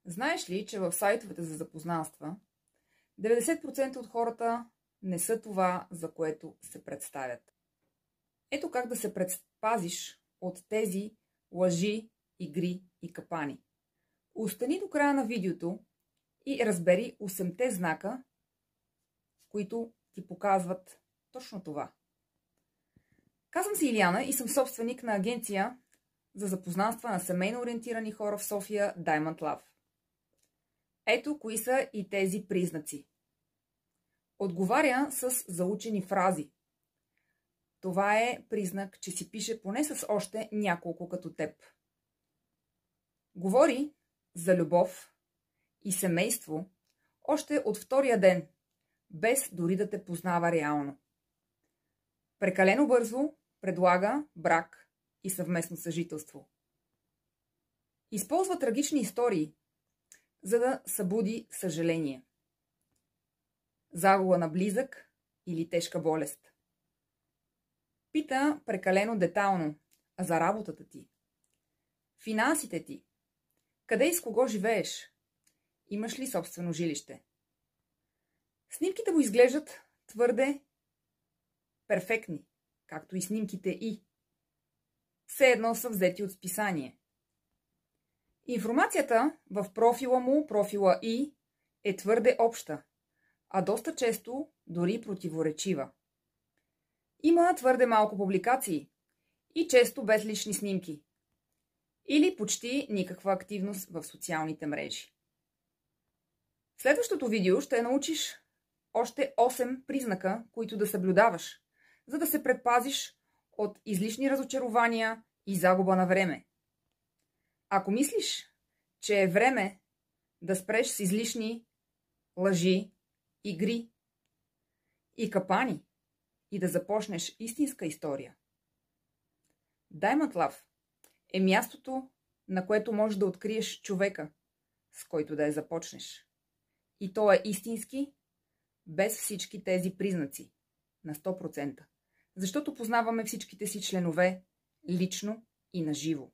Знаеш ли, че в сайтовете за запознанства 90% от хората не са това, за което се представят? Ето как да се предпазиш от тези лъжи, игри и капани. Остани до края на видеото и разбери 8-те знака, които ти показват точно това. Казвам се Илияна и съм собственик на агенция за запознанства на семейно ориентирани хора в София Diamond Love. Ето кои са и тези признаци. Отговаря с заучени фрази. Това е признак, че си пише поне с още няколко като теб. Говори за любов и семейство още от втория ден, без дори да те познава реално. Прекалено бързо предлага брак и съвместно съжителство. Използва трагични истории, за да събуди съжаление. Загуба на близък или тежка болест. Пита прекалено детално за работата ти, финансите ти, къде и с кого живееш, имаш ли собствено жилище. Снимките му изглеждат твърде перфектни, както и снимките и. Все едно са взети от списание. Информацията в профила му, профила и, е твърде обща, а доста често дори противоречива. Има твърде малко публикации и често без лични снимки. Или почти никаква активност в социалните мрежи. В следващото видео ще научиш още 8 признака, които да съблюдаваш, за да се предпазиш от излишни разочарования и загуба на време. Ако мислиш, че е време да спреш с излишни лъжи, игри и капани и да започнеш истинска история, Diamond Love е мястото, на което можеш да откриеш човека, с който да я започнеш. И то е истински, без всички тези признаци, на 100%. Защото познаваме всичките си членове лично и наживо.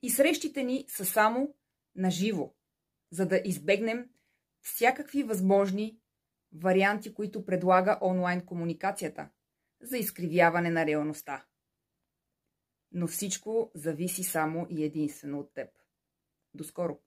И срещите ни са само наживо, за да избегнем всякакви възможни варианти, които предлага онлайн комуникацията за изкривяване на реалността. Но всичко зависи само и единствено от теб. До скоро!